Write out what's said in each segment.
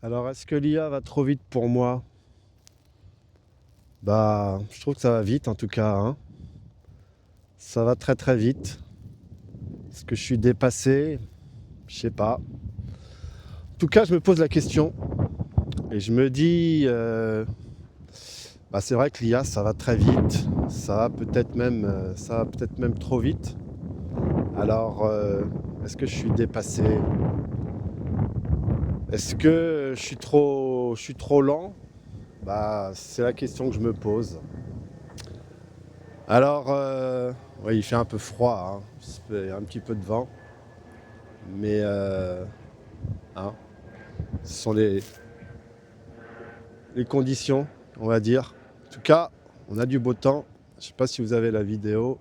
Alors, est-ce que l'IA va trop vite pour moi? Bah, je trouve que ça va vite en tout cas, hein. Ça va très très vite. Est-ce que je suis dépassé? Je sais pas. En tout cas, je me pose la question et je me dis, bah, c'est vrai que l'IA, ça va très vite. Ça va peut-être même trop vite. Alors, est-ce que je suis dépassé? Est-ce que je suis trop lent? Bah, c'est la question que je me pose. Alors, ouais, il fait un peu froid, hein. Il y a un petit peu de vent, mais hein, ce sont les conditions, on va dire. En tout cas, on a du beau temps. Je sais pas si vous avez la vidéo.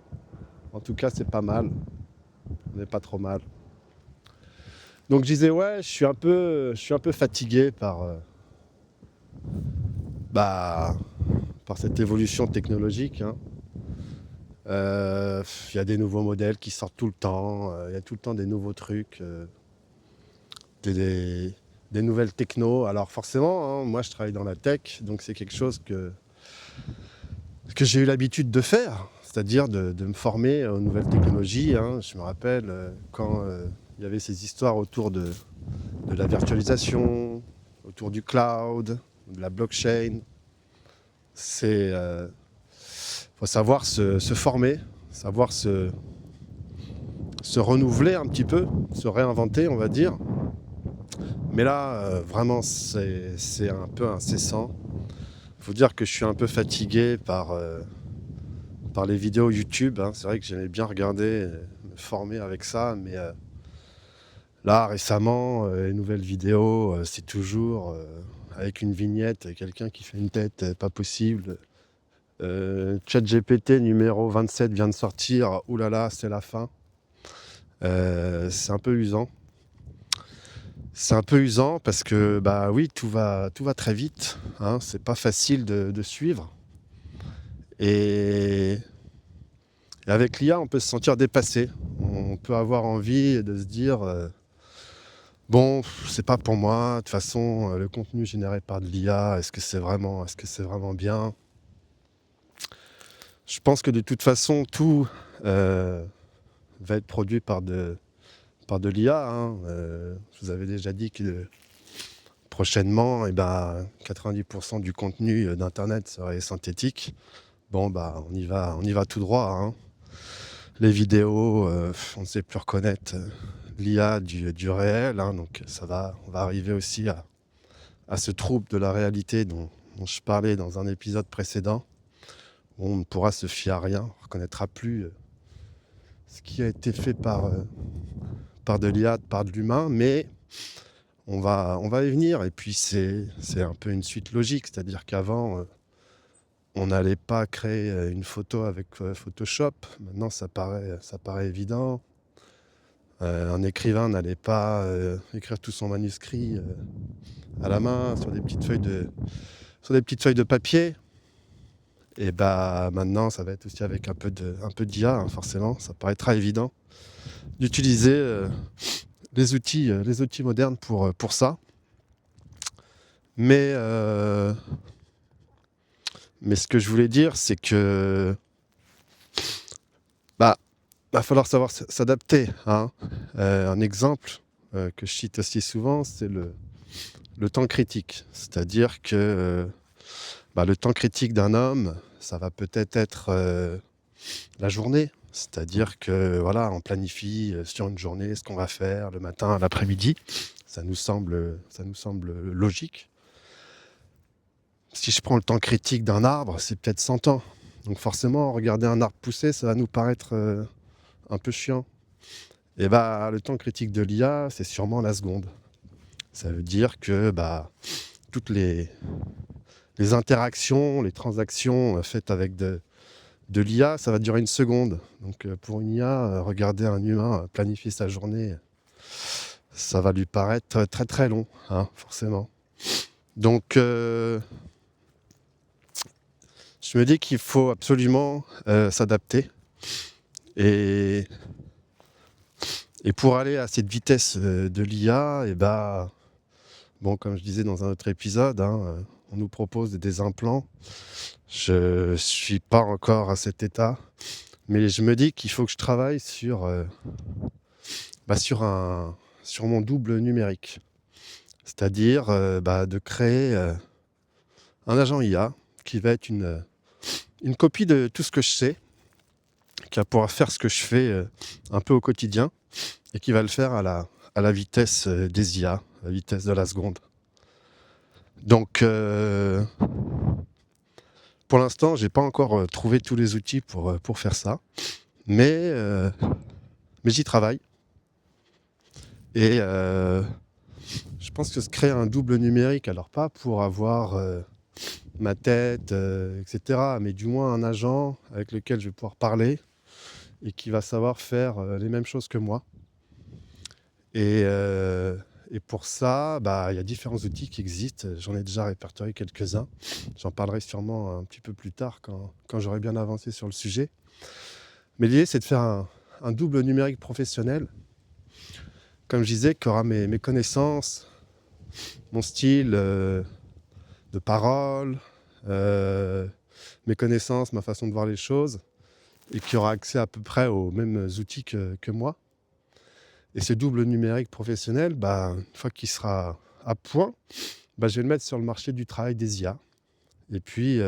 En tout cas, c'est pas mal. On n'est pas trop mal. Donc je disais, ouais, je suis un peu fatigué bah, par cette évolution technologique, hein. Il y a des nouveaux modèles qui sortent tout le temps. Il y a tout le temps des nouveaux trucs. Des, des nouvelles techno. Alors forcément, hein, moi je travaille dans la tech, donc c'est quelque chose que j'ai eu l'habitude de faire, c'est-à-dire de me former aux nouvelles technologies, hein. Je me rappelle quand il y avait ces histoires autour de la virtualisation, autour du cloud, de la blockchain. C'est faut savoir se former, savoir se renouveler un petit peu, se réinventer, on va dire. Mais là, vraiment, c'est un peu incessant. Il faut dire que je suis un peu fatigué par les vidéos YouTube, hein. C'est vrai que j'aimais bien regarder, me former avec ça, mais là, récemment, les nouvelles vidéos, c'est toujours avec une vignette, quelqu'un qui fait une tête pas possible. ChatGPT numéro 27 vient de sortir, oulala, c'est la fin. C'est un peu usant. C'est un peu usant parce que, bah oui, tout va très vite, hein. C'est pas facile de suivre. Et avec l'IA, on peut se sentir dépassé. On peut avoir envie de se dire bon, c'est pas pour moi. De toute façon, le contenu généré par de l'IA, est-ce que c'est vraiment bien? Je pense que de toute façon, tout va être produit par de l'IA, hein. Je vous avais déjà dit que prochainement, 90% du contenu d'Internet serait synthétique. Bon, bah, on y va tout droit, hein. Les vidéos, on ne sait plus reconnaître l'IA du réel, hein, donc on va arriver aussi à ce trouble de la réalité dont je parlais dans un épisode précédent, où on ne pourra se fier à rien, on ne reconnaîtra plus ce qui a été fait par de l'IA, par de l'humain, mais on va y venir, et puis c'est un peu une suite logique, c'est-à-dire qu'avant, on n'allait pas créer une photo avec Photoshop, maintenant ça paraît évident. Un écrivain n'allait pas écrire tout son manuscrit à la main sur des petites feuilles de papier. Et bah maintenant, ça va être aussi avec un peu d'IA, hein, forcément. Ça paraîtra évident d'utiliser les outils modernes pour ça. Mais, euh, mais ce que je voulais dire, c'est que bah, va falloir savoir s'adapter, hein. Un exemple que je cite aussi souvent, c'est le temps critique. C'est-à-dire que le temps critique d'un homme, ça va peut-être être la journée. C'est-à-dire que voilà, on planifie sur une journée ce qu'on va faire le matin, l'après-midi. Ça nous semble logique. Si je prends le temps critique d'un arbre, c'est peut-être 100 ans. Donc forcément, regarder un arbre pousser, ça va nous paraître un peu chiant. Et bah, le temps critique de l'IA, c'est sûrement la seconde. Ça veut dire que toutes les interactions, les transactions faites avec de l'IA, ça va durer une seconde. Donc pour une IA, regarder un humain planifier sa journée, ça va lui paraître très très long, hein, forcément. Donc je me dis qu'il faut absolument s'adapter. Et, et pour aller à cette vitesse de l'IA, Bon, comme je disais dans un autre épisode, hein, on nous propose des implants. Je suis pas encore à cet état, mais je me dis qu'il faut que je travaille sur mon double numérique. C'est-à-dire, de créer, un agent IA qui va être une copie de tout ce que je sais, qui va pouvoir faire ce que je fais, un peu au quotidien et qui va le faire à la vitesse, des IA, à la vitesse de la seconde. Donc, pour l'instant, j'ai pas encore, trouvé tous les outils pour faire ça, mais heu, mais j'y travaille et je pense que se créer un double numérique, alors pas pour avoir, ma tête, et cetera, mais du moins un agent avec lequel je vais pouvoir parler et qui va savoir faire, les mêmes choses que moi et pour ça, il y a différents outils qui existent. J'en ai déjà répertorié quelques-uns. J'en parlerai sûrement un petit peu plus tard quand j'aurai bien avancé sur le sujet. Mais l'idée, c'est de faire un double numérique professionnel, comme je disais, qui aura mes connaissances, mon style, de parole, heu, mes connaissances, ma façon de voir les choses et qui aura accès à peu près aux mêmes outils que moi. Et ce double numérique professionnel, une fois qu'il sera à point, je vais le mettre sur le marché du travail des IA. Et puis,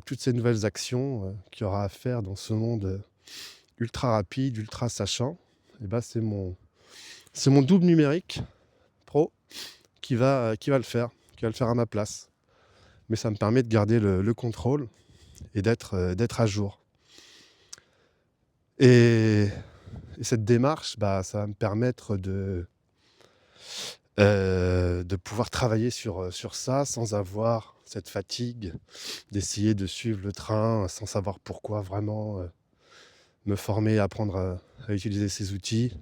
toutes ces nouvelles actions, qu'il y aura à faire dans ce monde, ultra rapide, ultra sachant, c'est mon double numérique pro qui va le faire à ma place. Mais ça me permet de garder le contrôle et d'être à jour. Et cette démarche, ça va me permettre de pouvoir travailler sur ça sans avoir cette fatigue, d'essayer de suivre le train sans savoir pourquoi vraiment, me former, apprendre à utiliser ces outils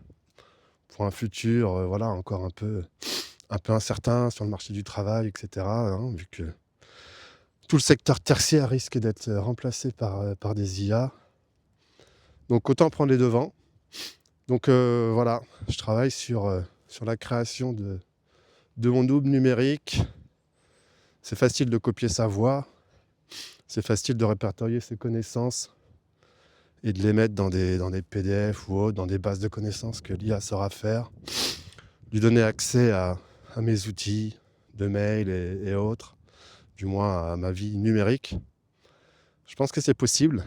pour un futur, encore un peu incertain sur le marché du travail et cetera, hein, vu que tout le secteur tertiaire risque d'être, remplacé par des IA. Donc autant prendre les devants. Donc voilà, je travaille sur la création de mon double numérique. C'est facile de copier sa voix, c'est facile de répertorier ses connaissances et de les mettre dans des PDF ou autres, dans des bases de connaissances que l'IA saura faire. Lui donner accès à mes outils de mail et autres, du moins à ma vie numérique. Je pense que c'est possible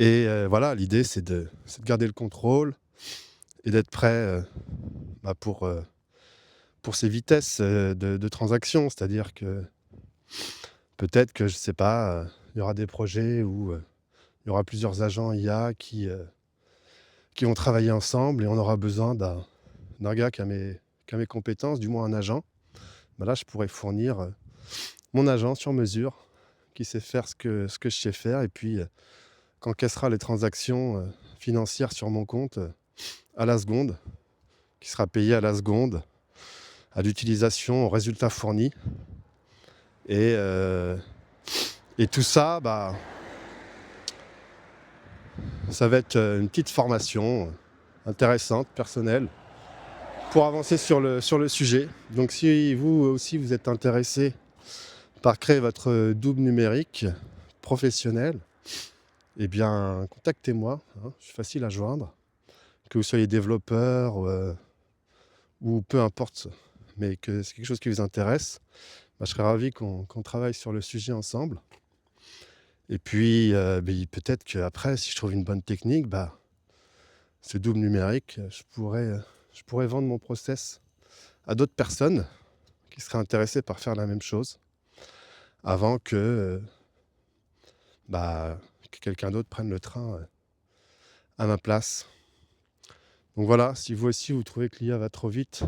et voilà, l'idée c'est de garder le contrôle et d'être prêt, pour ces vitesses, de transaction. C'est-à-dire que peut-être que je sais pas, il y aura des projets où, il y aura plusieurs agents IA qui vont travailler ensemble et on aura besoin d'un gars qui a mes compétences, du moins un agent. Là, je pourrais fournir, mon agent sur mesure, qui sait faire ce que je sais faire et puis, qu'encaissera les transactions, financières sur mon compte, à la seconde, qui sera payé à la seconde, à l'utilisation, aux résultats fournis et tout ça, ça va être, une petite formation, intéressante, personnelle, pour avancer sur le sujet. Donc si vous aussi vous êtes intéressé par créer votre double numérique professionnel, eh bien contactez-moi, hein, je suis facile à joindre, que vous soyez développeur, ou peu importe, mais que c'est quelque chose qui vous intéresse, je serais ravi qu'on travaille sur le sujet ensemble. Et puis, peut-être qu'après, si je trouve une bonne technique, ce double numérique, je pourrais vendre mon process à d'autres personnes qui seraient intéressées par faire la même chose avant que quelqu'un d'autre prenne le train, à ma place. Donc voilà, si vous aussi vous trouvez que l'IA va trop vite,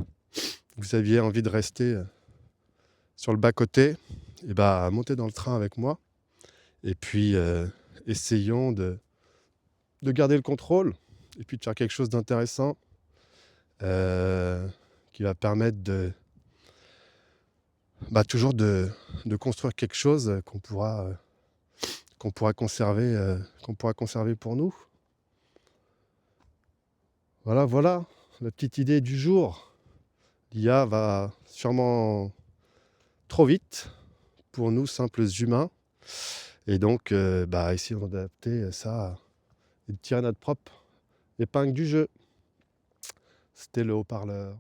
vous aviez envie de rester, sur le bas-côté, montez dans le train avec moi et puis, essayons de garder le contrôle et puis de faire quelque chose d'intéressant, qui va permettre toujours de construire quelque chose, qu'on pourra conserver pour nous. Voilà, la petite idée du jour. l'IA va sûrement trop vite pour nous, simples humains. Et donc, essayons d'adapter ça et de tirer notre propre épingle du jeu. C'était le haut-parleur.